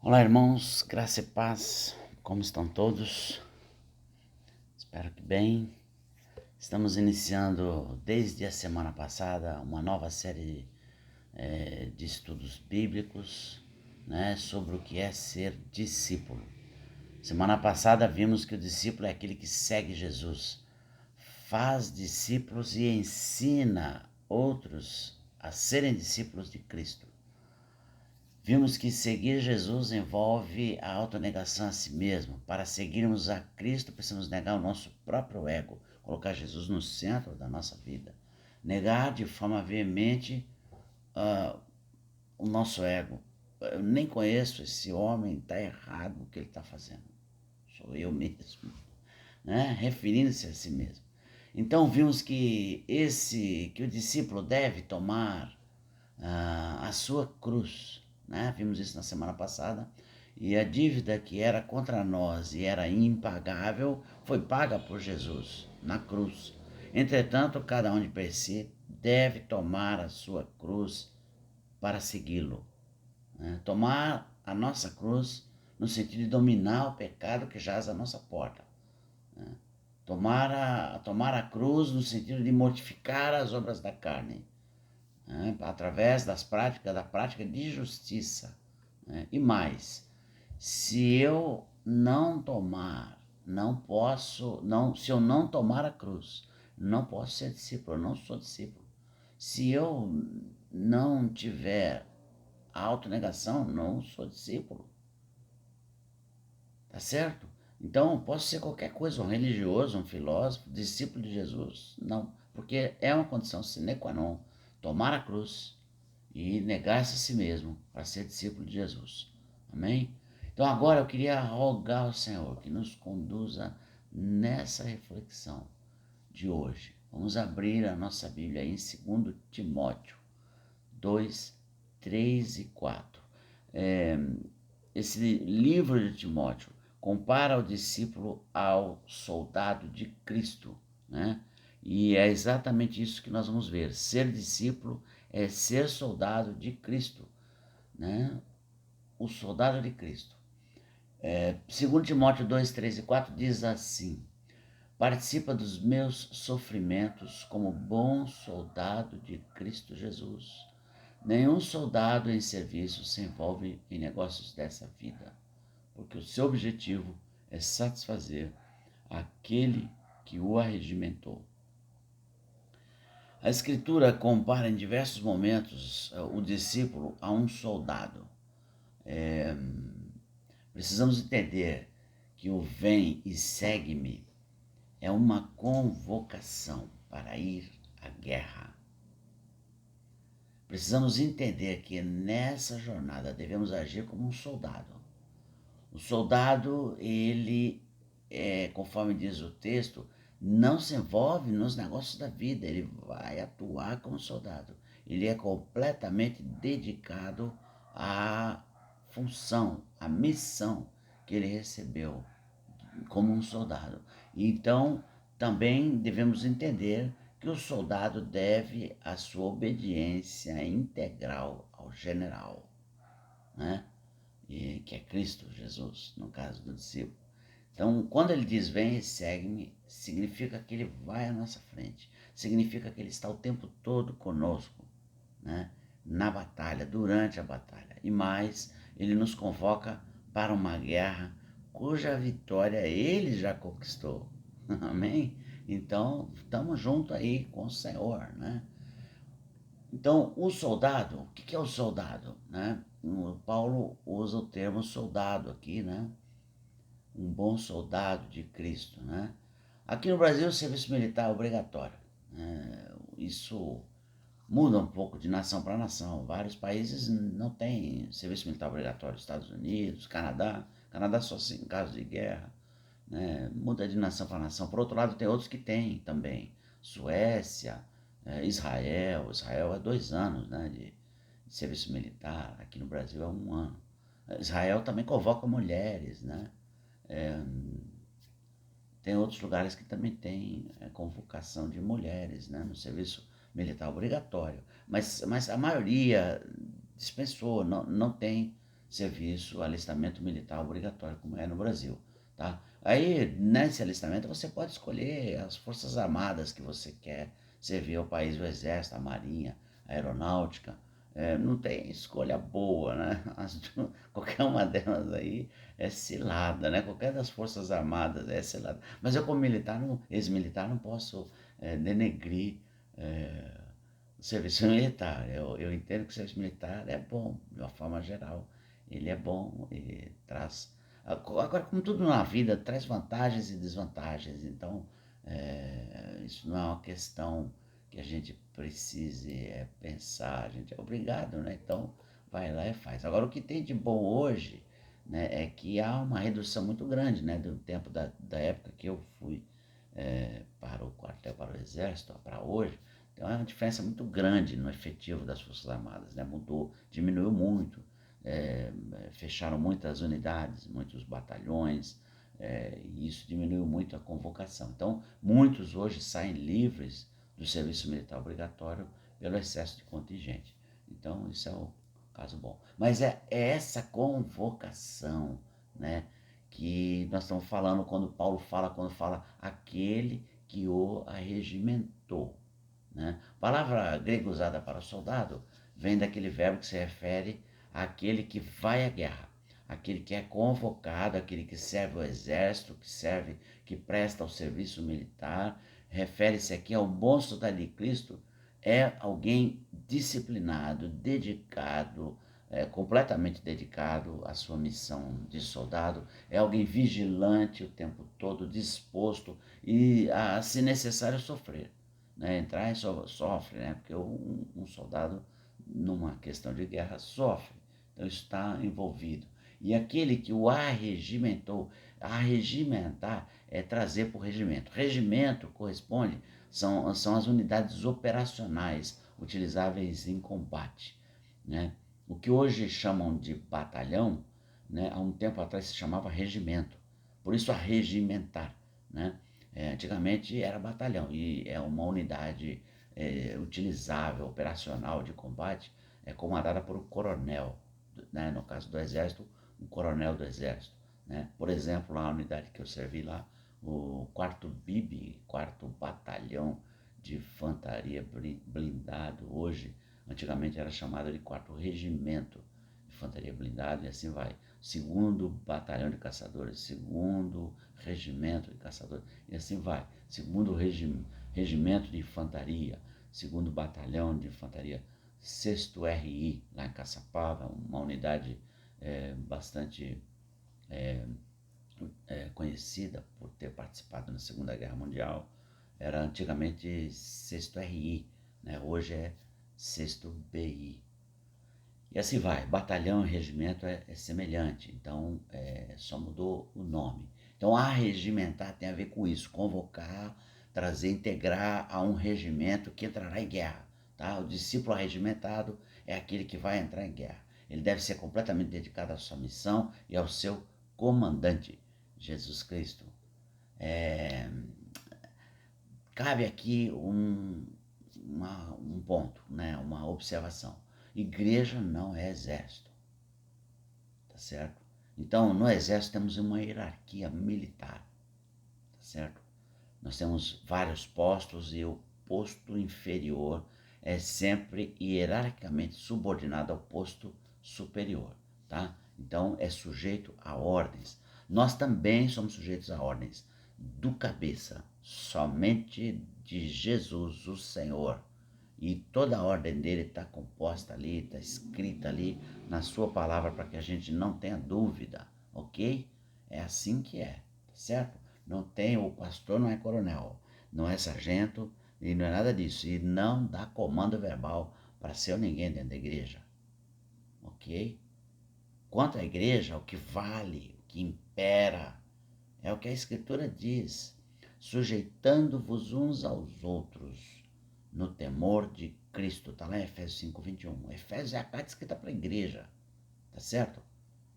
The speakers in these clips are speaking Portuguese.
Olá, irmãos, graça e paz, como estão todos? Espero que bem. Estamos iniciando desde a semana passada uma nova série de estudos bíblicos, sobre o que é ser discípulo. Semana passada vimos que o discípulo é aquele que segue Jesus, faz discípulos e ensina outros a serem discípulos de Cristo. Vimos que seguir Jesus envolve a autonegação a si mesmo. Para seguirmos a Cristo, precisamos negar o nosso próprio ego, colocar Jesus no centro da nossa vida. Negar de forma veemente o nosso ego. Eu nem conheço esse homem, está errado no que ele está fazendo. Sou eu mesmo, referindo-se a si mesmo. Então vimos que o discípulo deve tomar a sua cruz, Vimos isso na semana passada. E a dívida que era contra nós e era impagável foi paga por Jesus na cruz. Entretanto, cada um de per si deve tomar a sua cruz para segui-lo. Tomar a nossa cruz no sentido de dominar o pecado que jaz à nossa porta. Tomar a cruz no sentido de mortificar as obras da carne, através da prática de justiça. E mais, se eu não tomar, se eu não tomar a cruz, não posso ser discípulo, eu não sou discípulo. Se eu não tiver a autonegação, não sou discípulo. Tá certo? Então, posso ser qualquer coisa, um religioso, um filósofo, discípulo de Jesus. Não, porque é uma condição sine qua non tomar a cruz e negar-se a si mesmo para ser discípulo de Jesus. Amém? Então agora eu queria rogar ao Senhor que nos conduza nessa reflexão de hoje. Vamos abrir a nossa Bíblia em 2 Timóteo 2, 3 e 4. Esse livro de Timóteo compara o discípulo ao soldado de Cristo, E é exatamente isso que nós vamos ver. Ser discípulo é ser soldado de Cristo, O soldado de Cristo. 2 Timóteo 2, 3 e 4 diz assim: participa dos meus sofrimentos como bom soldado de Cristo Jesus. Nenhum soldado em serviço se envolve em negócios dessa vida, porque o seu objetivo é satisfazer aquele que o arregimentou. A Escritura compara em diversos momentos o discípulo a um soldado. Precisamos entender que o vem e segue-me é uma convocação para ir à guerra. Precisamos entender que nessa jornada devemos agir como um soldado. O soldado, ele, conforme diz o texto, não se envolve nos negócios da vida, ele vai atuar como soldado. Ele é completamente dedicado à função, à missão que ele recebeu como um soldado. Então, também devemos entender que o soldado deve a sua obediência integral ao general, que é Cristo Jesus, no caso do discípulo. Então, quando ele diz vem e segue-me, significa que ele vai à nossa frente, significa que ele está o tempo todo conosco, na batalha, durante a batalha. E mais, ele nos convoca para uma guerra cuja vitória ele já conquistou. Amém? Então, estamos juntos aí com o Senhor, Então, o soldado, o que é o soldado, O Paulo usa o termo soldado aqui, Um bom soldado de Cristo, Aqui no Brasil, o serviço militar é obrigatório. Isso muda um pouco de nação para nação. Vários países não têm serviço militar obrigatório. Estados Unidos, Canadá só em caso de guerra. Muda de nação para nação. Por outro lado, tem outros que têm também. Suécia, Israel é 2 anos de serviço militar. Aqui no Brasil é 1 ano. Israel também convoca mulheres, Tem outros lugares que também tem convocação de mulheres, no serviço militar obrigatório. Mas a maioria dispensou, não tem serviço, alistamento militar obrigatório, como é no Brasil, tá? Aí, nesse alistamento, você pode escolher as forças armadas que você quer servir ao país, o exército, a marinha, a aeronáutica. Não tem escolha boa, né? Qualquer uma delas aí é cilada, né? Qualquer das forças armadas é cilada. Mas eu, como militar, ex-militar, não posso denegrir o serviço militar. Eu entendo que o serviço militar é bom, de uma forma geral. Ele é bom e traz. Agora, como tudo na vida, traz vantagens e desvantagens. Então, isso não é uma questão que a gente precise pensar. A gente é obrigado, né? Então, vai lá e faz. Agora, o que tem de bom hoje, né, é que há uma redução muito grande, né, do tempo da época que eu fui para o quartel, para o exército, para hoje. Então é uma diferença muito grande no efetivo das Forças Armadas, né? Mudou, diminuiu muito, fecharam muitas unidades, muitos batalhões, e isso diminuiu muito a convocação. Então, muitos hoje saem livres do serviço militar obrigatório pelo excesso de contingente. Então, isso é o caso bom. Mas é essa convocação, né, que nós estamos falando quando fala aquele que o arregimentou, né? A palavra grega usada para soldado vem daquele verbo que se refere àquele que vai à guerra, aquele que é convocado, aquele que serve o exército, que presta o serviço militar. Refere-se aqui ao bom soldado de Cristo, é alguém disciplinado, dedicado, completamente dedicado à sua missão de soldado, é alguém vigilante o tempo todo, disposto e, se necessário, sofrer, né? Entrar e sofre, né? Porque um soldado, numa questão de guerra, sofre. Então, isso está envolvido. E aquele que o arregimentou, arregimentar é trazer para o regimento. Regimento corresponde, são as unidades operacionais utilizáveis em combate, né? O que hoje chamam de batalhão, né, há um tempo atrás se chamava regimento. Por isso, arregimentar, né? Antigamente era batalhão e é uma unidade utilizável, operacional de combate, comandada por um coronel, né? No caso do exército, um coronel do exército, né? Por exemplo, lá na unidade que eu servi lá, o 4º BIB, 4º Batalhão de Infantaria Blindado, hoje, antigamente era chamado de 4º Regimento de Infantaria Blindado, e assim vai. 2º Batalhão de Caçadores, 2º Regimento de Caçadores, e assim vai. 2º Regimento de Infantaria, 2º Batalhão de Infantaria, 6º RI, lá em Caçapava, uma unidade bastante conhecida por ter participado na Segunda Guerra Mundial. Era antigamente 6º RI, né? Hoje é 6º BI. E assim vai, batalhão e regimento é semelhante, então só mudou o nome. Então, arregimentar tem a ver com isso, convocar, trazer, integrar a um regimento que entrará em guerra. Tá? O discípulo arregimentado é aquele que vai entrar em guerra. Ele deve ser completamente dedicado à sua missão e ao seu comandante, Jesus Cristo. Cabe aqui um ponto, né? Uma observação. Igreja não é exército, tá certo? Então, no exército temos uma hierarquia militar, tá certo? Nós temos vários postos e o posto inferior é sempre hierarquicamente subordinado ao posto superior, tá? Então, é sujeito a ordens. Nós também somos sujeitos a ordens do cabeça, somente de Jesus, o Senhor. E toda a ordem dele está composta ali, está escrita ali na sua palavra para que a gente não tenha dúvida, ok? É assim que é, tá certo? Não tem, o pastor não é coronel, não é sargento e não é nada disso. E não dá comando verbal para ser ninguém dentro da igreja, ok? Quanto à igreja, o que vale, o que impera, é o que a Escritura diz, sujeitando-vos uns aos outros no temor de Cristo. Está lá em Efésios 5:21. Efésios é a carta escrita para a igreja, tá certo?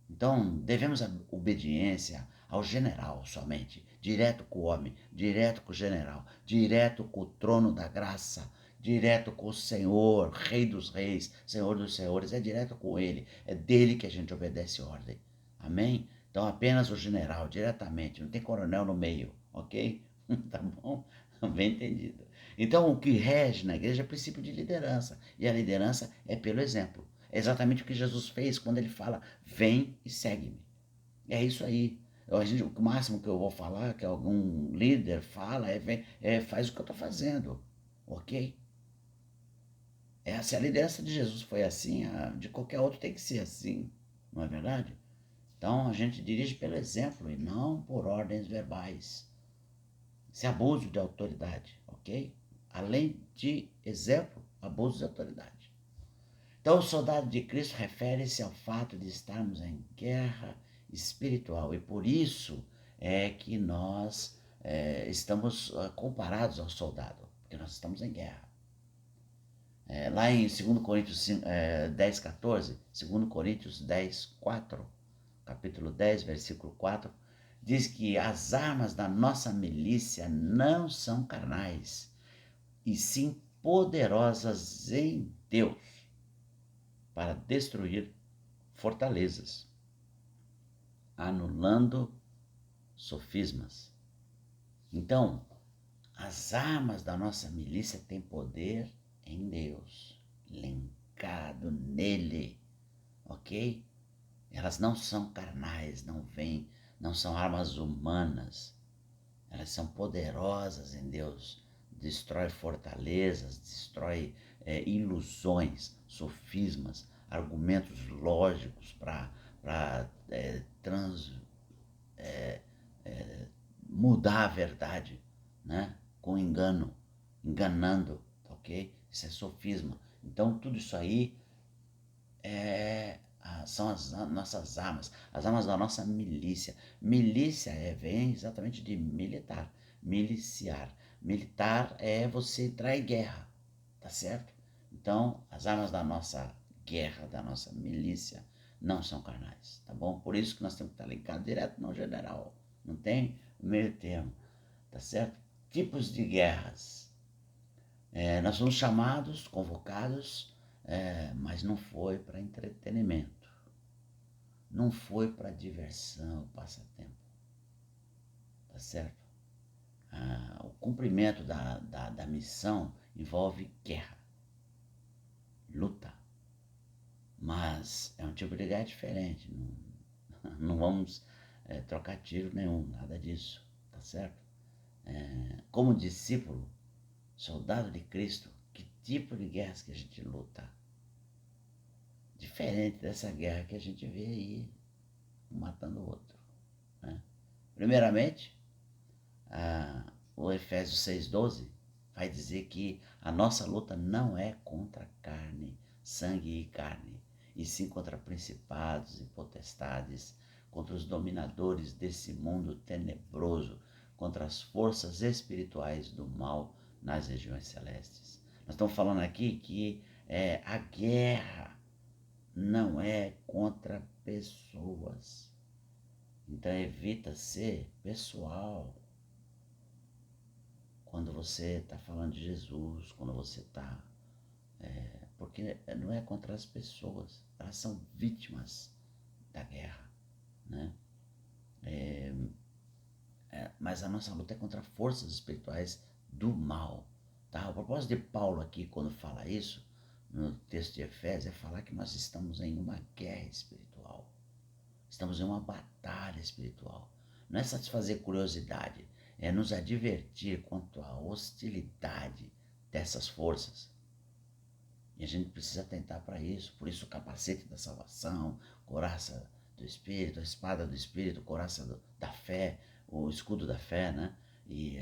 Então, devemos a obediência ao general somente, direto com o homem, direto com o general, direto com o trono da graça, direto com o Senhor, Rei dos Reis, Senhor dos Senhores, é direto com Ele, é dele que a gente obedece ordem. Amém? Então apenas o general, diretamente, não tem coronel no meio, ok? Tá bom? Bem entendido. Então o que rege na igreja é princípio de liderança, e a liderança é pelo exemplo. É exatamente o que Jesus fez quando ele fala, vem e segue-me. É isso aí. O máximo que eu vou falar, que algum líder fala, faz o que eu estou fazendo, ok? Se a liderança de Jesus foi assim, a de qualquer outro tem que ser assim, não é verdade? Então a gente dirige pelo exemplo e não por ordens verbais. Esse abuso de autoridade, ok? Além de exemplo, abuso de autoridade. Então, o soldado de Cristo refere-se ao fato de estarmos em guerra espiritual e por isso é que nós estamos comparados ao soldado, porque nós estamos em guerra. Lá em 2 Coríntios 10, 14, 2 Coríntios 10, 4, capítulo 10, versículo 4, diz que as armas da nossa milícia não são carnais, e sim poderosas em Deus para destruir fortalezas, anulando sofismas. Então, as armas da nossa milícia têm poder em Deus, linkado nele, ok? Elas não são carnais, não são armas humanas. Elas são poderosas em Deus. Destrói fortalezas, destrói ilusões, sofismas, argumentos lógicos para mudar a verdade, né? Com engano, enganando, ok? Isso é sofisma. Então tudo isso aí são as nossas armas, as armas da nossa milícia. Milícia vem exatamente de militar, miliciar. Militar é você entrar em guerra, tá certo? Então, as armas da nossa guerra, da nossa milícia, não são carnais, tá bom? Por isso que nós temos que estar ligados direto no general, não tem meio termo, tá certo? Tipos de guerras. Nós fomos chamados, convocados, mas não foi para entretenimento, não foi para diversão, passatempo, tá certo? O cumprimento da missão envolve guerra, luta, mas é um tipo de guerra diferente, não vamos trocar tiro nenhum, nada disso, tá certo? Como discípulo, soldado de Cristo, que tipo de guerras que a gente luta? Diferente dessa guerra que a gente vê aí, um matando o outro, né? Primeiramente, o Efésios 6,12 vai dizer que a nossa luta não é contra carne, sangue e carne, e sim contra principados e potestades, contra os dominadores desse mundo tenebroso, contra as forças espirituais do mal nas regiões celestes. Nós estamos falando aqui que a guerra não é contra pessoas. Então evita ser pessoal. Quando você está falando de Jesus, quando você está... porque não é contra as pessoas, elas são vítimas da guerra, né? Mas a nossa luta é contra forças espirituais do mal, tá? O propósito de Paulo aqui, quando fala isso, no texto de Efésios, é falar que nós estamos em uma guerra espiritual. Estamos em uma batalha espiritual. Não é satisfazer curiosidade, é nos advertir quanto à hostilidade dessas forças. E a gente precisa atentar para isso. Por isso o capacete da salvação, couraça do Espírito, a espada do Espírito, couraça da fé, o escudo da fé, né? E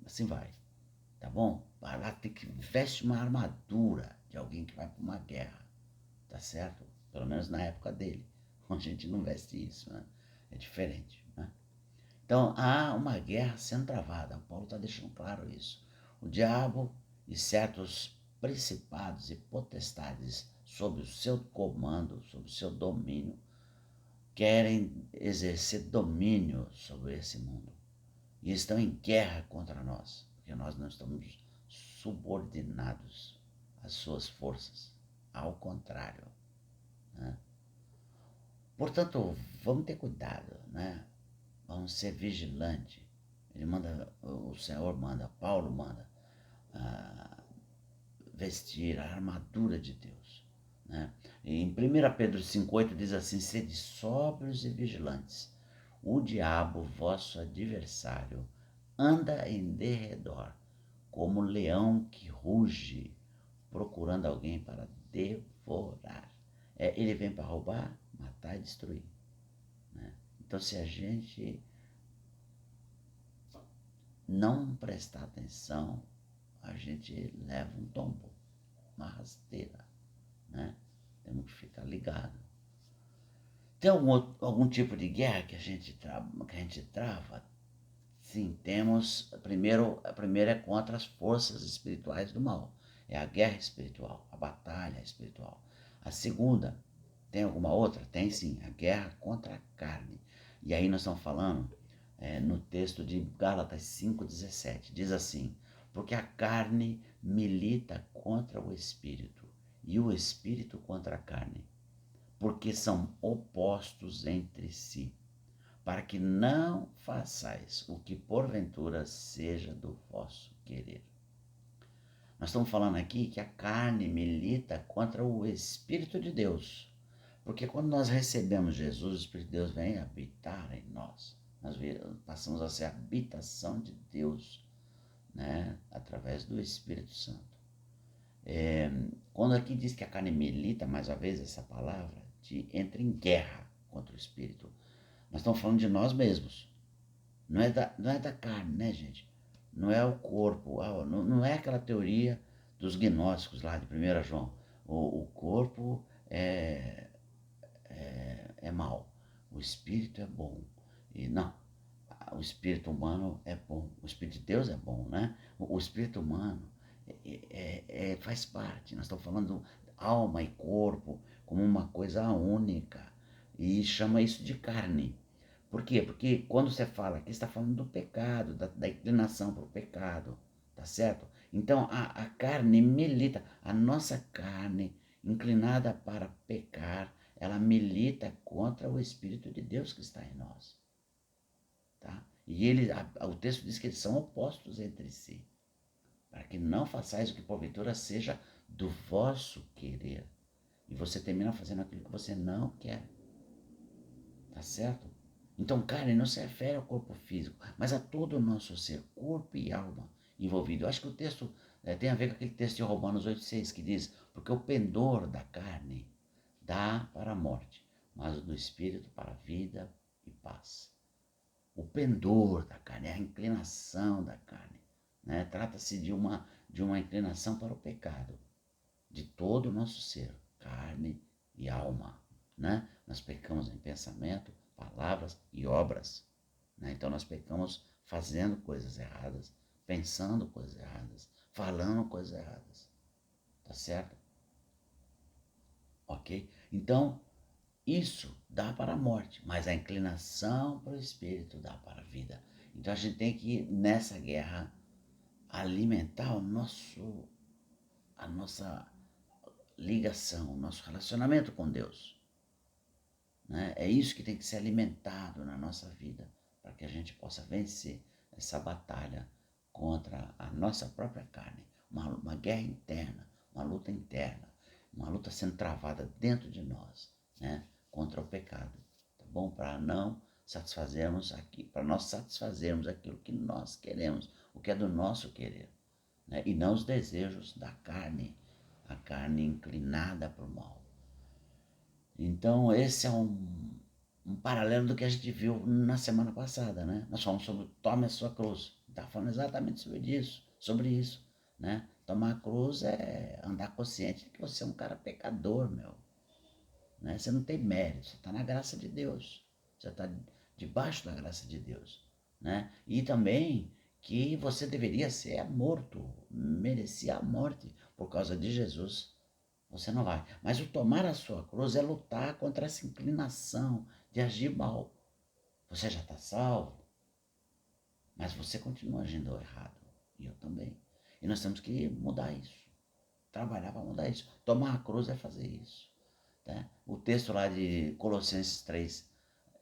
assim vai, tá bom? Vai lá, tem que veste uma armadura de alguém que vai para uma guerra, tá certo? Pelo menos na época dele. A gente não veste isso, né? É diferente, né? Então há uma guerra sendo travada. O Paulo está deixando claro isso. O diabo e certos principados e potestades sob o seu comando, sob o seu domínio, querem exercer domínio sobre esse mundo e estão em guerra contra nós, porque nós não estamos subordinados às suas forças. Ao contrário, né? Portanto, vamos ter cuidado, né? Vamos ser vigilantes. O Senhor manda, Paulo manda vestir a armadura de Deus, né? E em 1 Pedro 5,8 diz assim: sede sóbrios e vigilantes. O diabo, vosso adversário, anda em derredor, como leão que ruge, procurando alguém para devorar. Ele vem para roubar, matar e destruir, né? Então, se a gente não prestar atenção, a gente leva um tombo, uma rasteira, né? Temos que ficar ligado. Tem algum tipo de guerra que a gente trava? Sim, temos. A primeira é contra as forças espirituais do mal. É a guerra espiritual, a batalha espiritual. A segunda, tem alguma outra? Tem sim, a guerra contra a carne. E aí nós estamos falando no texto de Gálatas 5,17. Diz assim: porque a carne milita contra o espírito, e o espírito contra a carne, porque são opostos entre si, para que não façais o que porventura seja do vosso querer. Nós estamos falando aqui que a carne milita contra o Espírito de Deus. Porque quando nós recebemos Jesus, o Espírito de Deus vem habitar em nós. Nós passamos a ser a habitação de Deus, né? Através do Espírito Santo. Quando aqui diz que a carne milita, mais uma vez essa palavra, entra em guerra contra o Espírito. Nós estamos falando de nós mesmos. Não é da carne, né, gente? Não é o corpo. Não é aquela teoria dos gnósticos lá de 1 João. O corpo é mau. O espírito é bom. E não. O espírito humano é bom. O espírito de Deus é bom, né? O espírito humano faz parte. Nós estamos falando alma e corpo como uma coisa única. E chama isso de carne. Por quê? Porque quando você fala aqui, você está falando do pecado, da inclinação para o pecado, tá certo? Então a carne milita, a nossa carne inclinada para pecar, ela milita contra o Espírito de Deus que está em nós, tá? E o texto diz que eles são opostos entre si, para que não façais o que porventura seja do vosso querer. E você termina fazendo aquilo que você não quer, tá certo? Então, carne não se refere ao corpo físico, mas a todo o nosso ser, corpo e alma envolvido. Eu acho que o texto tem a ver com aquele texto de Romanos 8,6 que diz: porque o pendor da carne dá para a morte, mas o do espírito para a vida e paz. O pendor da carne, a inclinação da carne, né? Trata-se de uma inclinação para o pecado, de todo o nosso ser, carne e alma, né? Nós pecamos em pensamento, palavras e obras, né? Então nós pecamos fazendo coisas erradas, pensando coisas erradas, falando coisas erradas, tá certo? Ok? Então isso dá para a morte, mas a inclinação para o espírito dá para a vida. Então a gente tem que, nessa guerra, alimentar a nossa ligação, o nosso relacionamento com Deus, né? É isso que tem que ser alimentado na nossa vida, para que a gente possa vencer essa batalha contra a nossa própria carne, uma guerra interna, uma luta sendo travada dentro de nós, né? Contra o pecado, tá bom? Para nós satisfazermos aquilo que nós queremos, o que é do nosso querer, né? E não os desejos da carne, a carne inclinada para o mal. Então, esse é um paralelo do que a gente viu na semana passada, né? Nós falamos sobre tome a sua cruz. Está falando exatamente sobre isso, né? Tomar a cruz é andar consciente de que você é um cara pecador, meu. Né? Você não tem mérito, você está na graça de Deus. Você está debaixo da graça de Deus, né? E também que você deveria ser morto, merecia a morte por causa de Jesus. Você não vai. Mas o tomar a sua cruz é lutar contra essa inclinação de agir mal. Você já está salvo, mas você continua agindo errado. E eu também. E nós temos que mudar isso, trabalhar para mudar isso. Tomar a cruz é fazer isso. Né? O texto lá de Colossenses 3,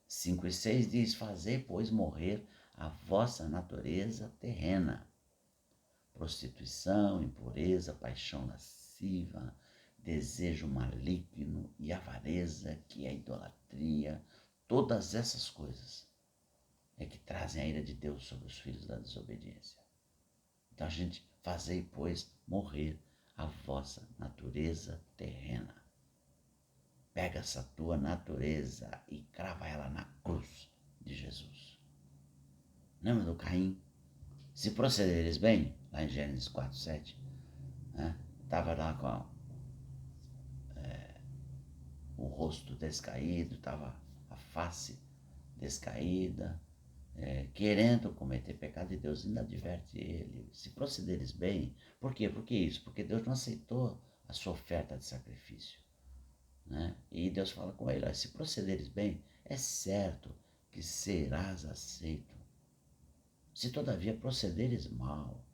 5 e 6 diz: Fazei, pois, morrer a vossa natureza terrena. Prostituição, impureza, paixão lasciva, desejo maligno e avareza, que é idolatria. Todas essas coisas é que trazem a ira de Deus sobre os filhos da desobediência. Então a gente fazei, pois, morrer a vossa natureza terrena. Pega essa tua natureza e crava ela na cruz de Jesus. Lembra do Caim? Se procederes bem, lá em Gênesis 4, 7, né? Estava lá com o rosto descaído, estava a face descaída, querendo cometer pecado, e Deus ainda adverte ele. Se procederes bem, por quê? Por que isso? Porque Deus não aceitou a sua oferta de sacrifício. Né? E Deus fala com ele: se procederes bem, é certo que serás aceito. Se todavia procederes mal,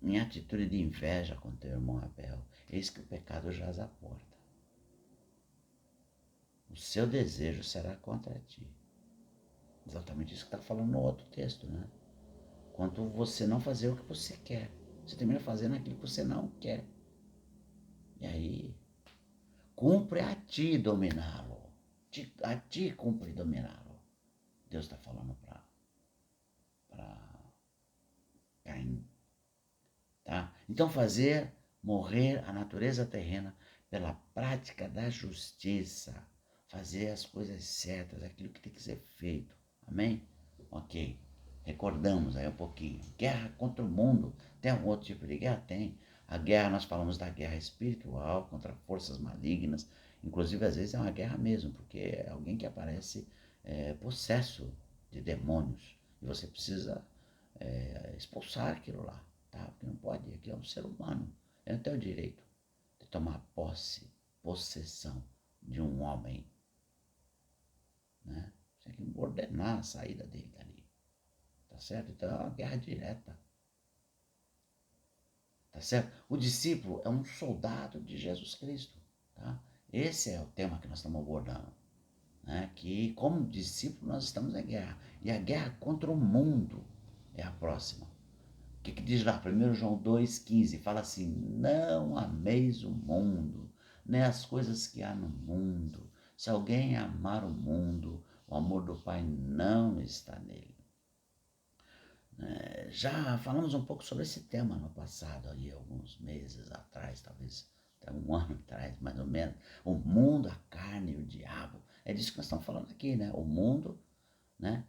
em atitude de inveja com teu irmão Abel, eis que o pecado jaz à porta. O seu desejo será contra ti. Exatamente isso que está falando no outro texto, né? Quanto você não fazer o que você quer, você termina fazendo aquilo que você não quer. E aí, cumpre a ti dominá-lo. A ti cumpre dominá-lo. Deus está falando para Caim. Tá? Então fazer morrer a natureza terrena pela prática da justiça. Fazer as coisas certas, aquilo que tem que ser feito. Amém? Ok. Recordamos aí um pouquinho. Guerra contra o mundo. Tem algum outro tipo de guerra? Tem. A guerra, nós falamos da guerra espiritual contra forças malignas. Inclusive, às vezes é uma guerra mesmo, porque é alguém que aparece possesso de demônios. E você precisa expulsar aquilo lá. Tá? Porque não pode. Aquilo é um ser humano. Ele não tem o direito de tomar possessão de um homem. Né? Você tem que ordenar a saída dele dali. Tá certo? Então é uma guerra direta. Tá certo? O discípulo é um soldado de Jesus Cristo. Tá? Esse é o tema que nós estamos abordando. Né? Que como discípulo nós estamos em guerra. E a guerra contra o mundo é a próxima. O que diz lá? 1 João 2,15 fala assim: não ameis o mundo, nem as coisas que há no mundo. Se alguém amar o mundo, o amor do Pai não está nele. Já falamos um pouco sobre esse tema no passado, aí, alguns meses atrás, talvez até um ano atrás, mais ou menos. O mundo, a carne e o diabo. É disso que nós estamos falando aqui, né? O mundo, né?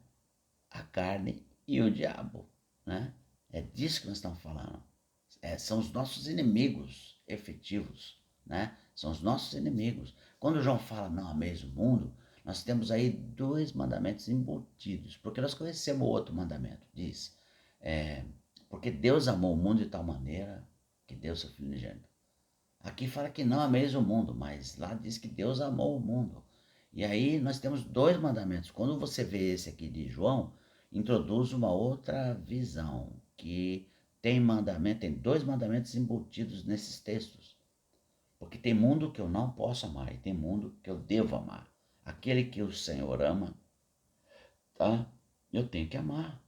A carne e o diabo, né? É disso que nós estamos falando. São os nossos inimigos efetivos, né? São os nossos inimigos. Quando João fala não ameis o mundo, nós temos aí 2 mandamentos embutidos, porque nós conhecemos o outro mandamento, diz, porque Deus amou o mundo de tal maneira que deu seu Filho unigênito. Aqui fala que não ameis o mundo, mas lá diz que Deus amou o mundo. E aí nós temos 2 mandamentos. Quando você vê esse aqui de João, introduz uma outra visão, que tem 2 mandamentos embutidos nesses textos. Porque tem mundo que eu não posso amar e tem mundo que eu devo amar. Aquele que o Senhor ama, tá? Eu tenho que amar.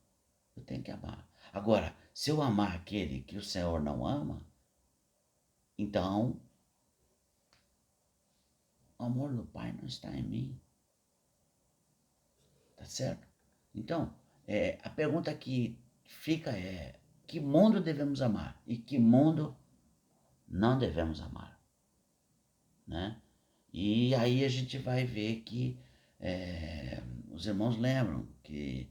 Eu tenho que amar. Agora, se eu amar aquele que o Senhor não ama, então o amor do Pai não está em mim. Tá certo? Então, a pergunta que fica é: que mundo devemos amar e que mundo não devemos amar? Né? E aí a gente vai ver que os irmãos lembram que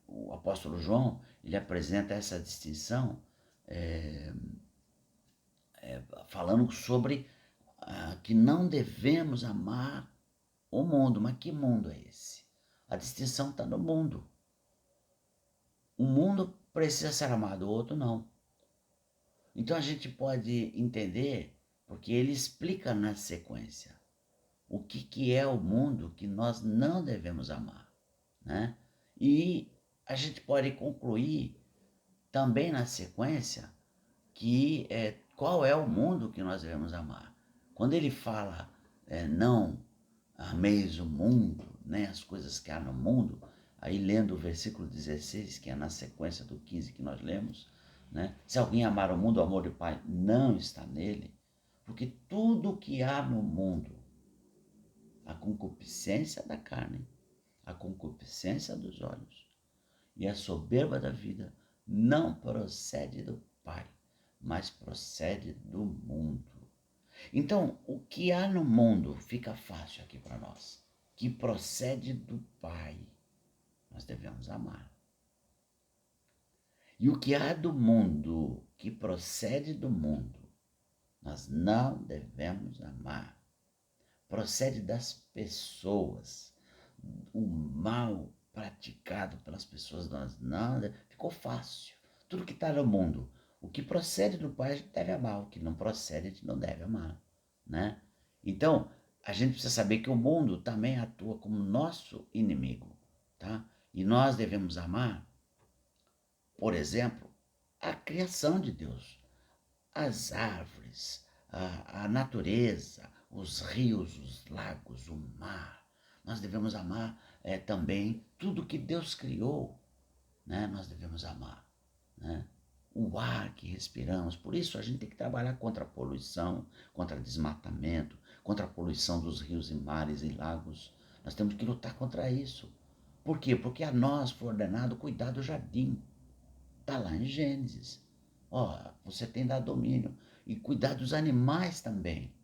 o apóstolo João ele apresenta essa distinção falando sobre que não devemos amar o mundo. Mas que mundo é esse? A distinção está no mundo. Um mundo precisa ser amado, o outro não. Então a gente pode entender, porque ele explica na sequência o que é o mundo que nós não devemos amar, né? E a gente pode concluir também na sequência que qual é o mundo que nós devemos amar. Quando ele fala, não ameis o mundo, nem as coisas que há no mundo, aí lendo o versículo 16, que é na sequência do 15 que nós lemos, né? Se alguém amar o mundo, o amor do Pai não está nele, porque tudo que há no mundo, a concupiscência da carne, a concupiscência dos olhos e a soberba da vida, não procede do Pai, mas procede do mundo. Então, o que há no mundo fica fácil aqui para nós, que procede do Pai, nós devemos amar. E o que há do mundo, que procede do mundo, nós não devemos amar. Procede das pessoas. O mal praticado pelas pessoas, nós não. Ficou fácil. Tudo que está no mundo, o que procede do Pai, a gente deve amar. O que não procede, a gente não deve amar. Né? Então, a gente precisa saber que o mundo também atua como nosso inimigo. Tá? E nós devemos amar, por exemplo, a criação de Deus, as árvores, a natureza, os rios, os lagos, o mar. Nós devemos amar também tudo que Deus criou, né? Nós devemos amar, né? O ar que respiramos. Por isso a gente tem que trabalhar contra a poluição, contra desmatamento, contra a poluição dos rios e mares e lagos. Nós temos que lutar contra isso. Por quê? Porque a nós foi ordenado cuidar do jardim. Está lá em Gênesis. Ó, você tem dado domínio. E cuidar dos animais também.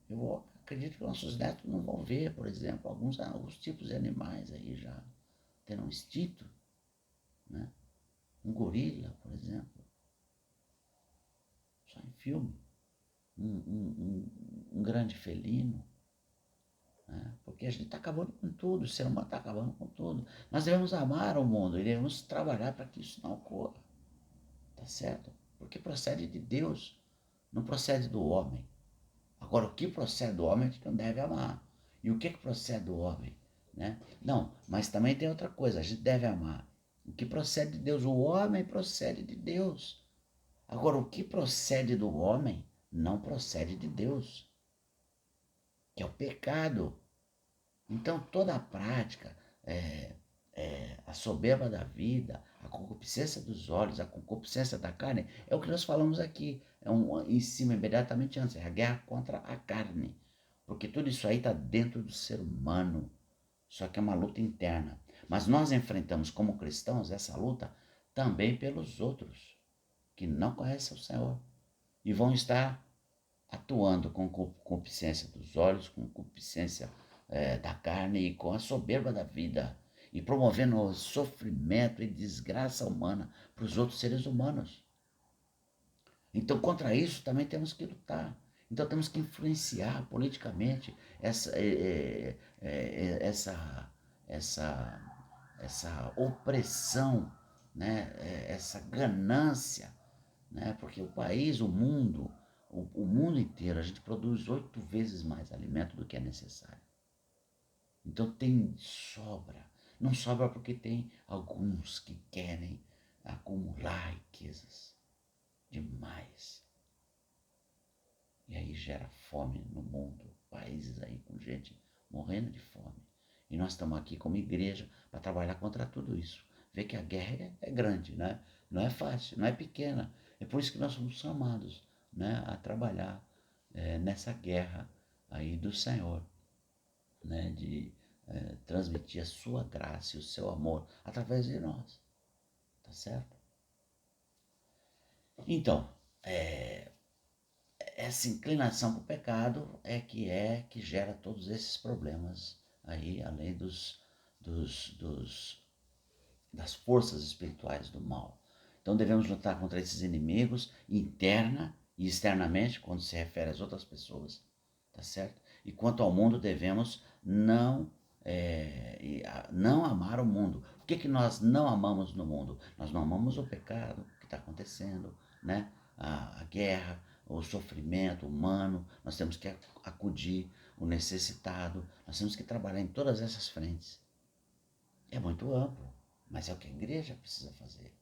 Eu acredito que nossos netos não vão ver, por exemplo, alguns tipos de animais aí já terão instinto, né? Um gorila, por exemplo, só em filme. Um grande felino, né? Porque a gente está acabando com tudo, o ser humano está acabando com tudo. Nós devemos amar o mundo e devemos trabalhar para que isso não ocorra, tá certo? Porque procede de Deus, não procede do homem. Agora, o que procede do homem a gente não deve amar. E o que procede do homem? Né? Não, mas também tem outra coisa, a gente deve amar. O que procede de Deus, o homem procede de Deus. Agora, o que procede do homem não procede de Deus, que é o pecado. Então, toda a prática, a soberba da vida, a concupiscência dos olhos, a concupiscência da carne, é o que nós falamos aqui, em cima, imediatamente antes, é a guerra contra a carne. Porque tudo isso aí está dentro do ser humano, só que é uma luta interna. Mas nós enfrentamos como cristãos essa luta também pelos outros, que não conhecem o Senhor, e vão estar atuando com concupiscência dos olhos, com concupiscência da carne e com a soberba da vida, e promovendo sofrimento e desgraça humana para os outros seres humanos. Então, contra isso também temos que lutar. Então, temos que influenciar politicamente essa opressão, né? Essa ganância, né? Porque o país, o mundo inteiro, a gente produz 8 vezes mais alimento do que é necessário. Então tem sobra. Não sobra porque tem alguns que querem acumular riquezas demais. E aí gera fome no mundo. Países aí com gente morrendo de fome. E nós estamos aqui como igreja para trabalhar contra tudo isso. Ver que a guerra é grande, né? Não é fácil, não é pequena. É por isso que nós somos chamados, né, a trabalhar nessa guerra aí do Senhor, né, de transmitir a sua graça e o seu amor através de nós, tá certo? Então, essa inclinação para o pecado é que gera todos esses problemas aí, além das forças espirituais do mal. Então devemos lutar contra esses inimigos interna e externamente, quando se refere às outras pessoas, tá certo? E quanto ao mundo, devemos não amar o mundo. O que nós não amamos no mundo? Nós não amamos o pecado que está acontecendo, né? A guerra, o sofrimento humano. Nós temos que acudir o necessitado. Nós temos que trabalhar em todas essas frentes. É muito amplo, mas é o que a igreja precisa fazer.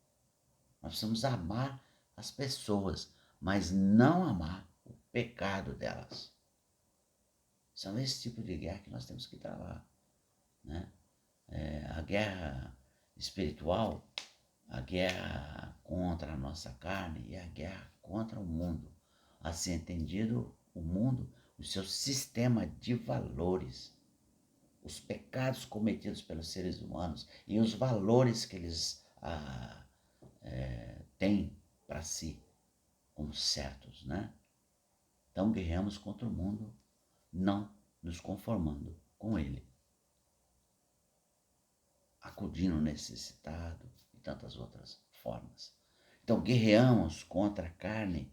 Nós precisamos amar as pessoas, mas não amar o pecado delas. São esse tipo de guerra que nós temos que travar, né? A guerra espiritual, a guerra contra a nossa carne e a guerra contra o mundo. Assim entendido, o mundo, o seu sistema de valores, os pecados cometidos pelos seres humanos e os valores que eles têm para si como certos, né? Então guerreamos contra o mundo, não nos conformando com ele, acudindo o necessitado e tantas outras formas. Então guerreamos contra a carne,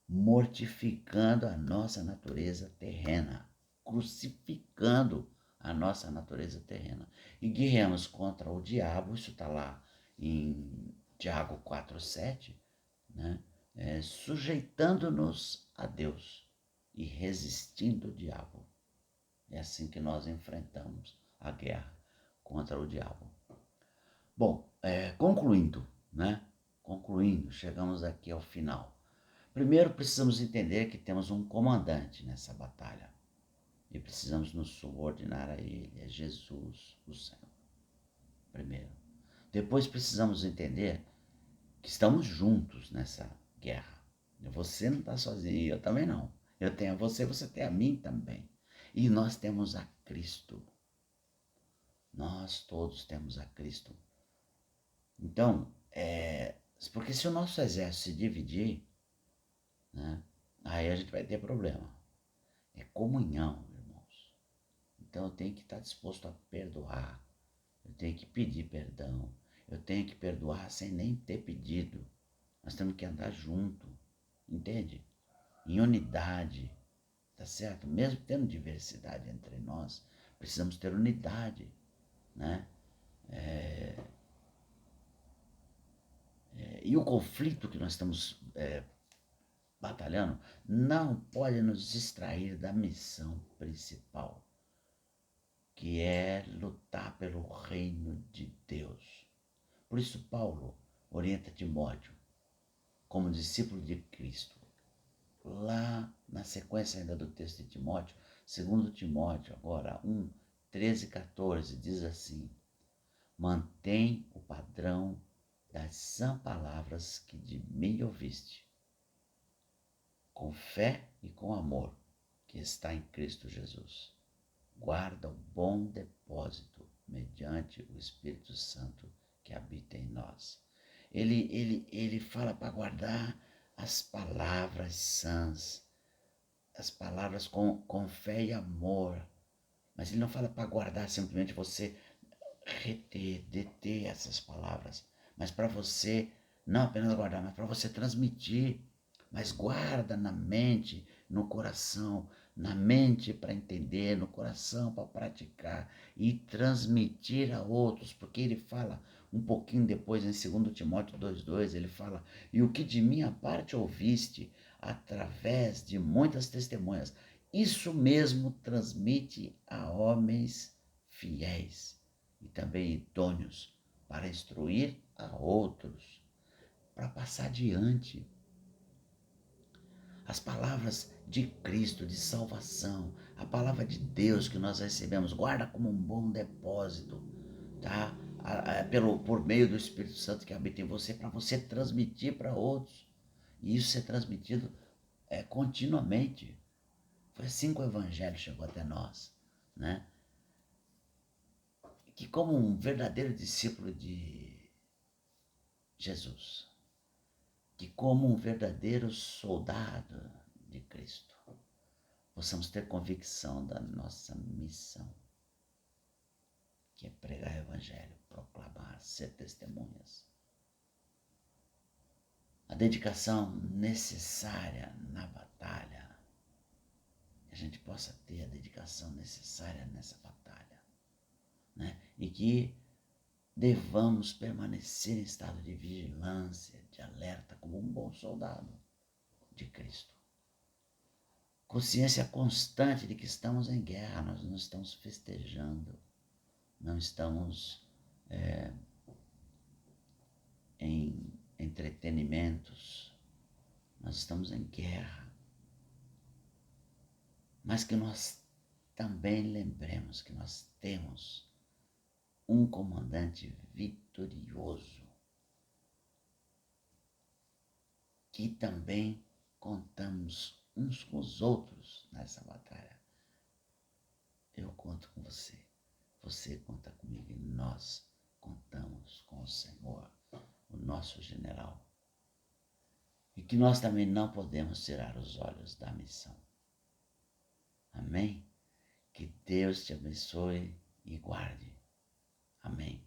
mortificando a nossa natureza terrena, crucificando a nossa natureza terrena. E guerreamos contra o diabo, isso está lá em Tiago 4,7, né? Sujeitando-nos a Deus e resistindo o diabo. É assim que nós enfrentamos a guerra contra o diabo. Bom, concluindo, né? Concluindo, chegamos aqui ao final. Primeiro, precisamos entender que temos um comandante nessa batalha e precisamos nos subordinar a ele, é Jesus, o Senhor. Primeiro. Depois, precisamos entender que estamos juntos nessa guerra. Você não está sozinho, eu também não. Eu tenho a você, você tem a mim também. E nós temos a Cristo. Nós todos temos a Cristo. Então, porque se o nosso exército se dividir, né, aí a gente vai ter problema. É comunhão, irmãos. Então eu tenho que estar disposto a perdoar. Eu tenho que pedir perdão. Eu tenho que perdoar sem nem ter pedido. Nós temos que andar junto, entende? Em unidade, tá certo? Mesmo tendo diversidade entre nós, precisamos ter unidade, né? E o conflito que nós estamos batalhando não pode nos distrair da missão principal, que é lutar pelo reino de Deus. Por isso Paulo orienta Timóteo como discípulo de Cristo. Lá na sequência ainda do texto de Timóteo, 2 Timóteo, agora 1, 13 e 14, diz assim: mantém o padrão das sã palavras que de mim ouviste, com fé e com amor, que está em Cristo Jesus. Guarda o bom depósito mediante o Espírito Santo que habita em nós. Ele fala para guardar as palavras sãs, as palavras com fé e amor. Mas ele não fala para guardar simplesmente você deter essas palavras, mas para você não apenas guardar, mas para você transmitir. Mas guarda na mente, no coração, na mente para entender, no coração para praticar e transmitir a outros, porque ele fala um pouquinho depois, em 2 Timóteo 2,2, ele fala: e o que de minha parte ouviste, através de muitas testemunhas, isso mesmo transmite a homens fiéis e também idôneos para instruir a outros, para passar adiante. As palavras de Cristo, de salvação, a palavra de Deus que nós recebemos, guarda como um bom depósito, tá? Por meio do Espírito Santo que habita em você, para você transmitir para outros. E isso ser transmitido continuamente. Foi assim que o Evangelho chegou até nós, né? Que como um verdadeiro discípulo de Jesus, que como um verdadeiro soldado de Cristo, possamos ter convicção da nossa missão, que é pregar o Evangelho, proclamar, ser testemunhas. A dedicação necessária na batalha, que a gente possa ter a dedicação necessária nessa batalha, né? E que devamos permanecer em estado de vigilância, de alerta, como um bom soldado de Cristo. Consciência constante de que estamos em guerra, nós não estamos festejando, não estamos em entretenimentos, nós estamos em guerra, mas que nós também lembremos que nós temos um comandante vitorioso, que também contamos uns com os outros nessa batalha. Eu conto com você, você conta comigo e nós contamos com o Senhor, o nosso general. E que nós também não podemos tirar os olhos da missão. Amém? Que Deus te abençoe e guarde. Amém.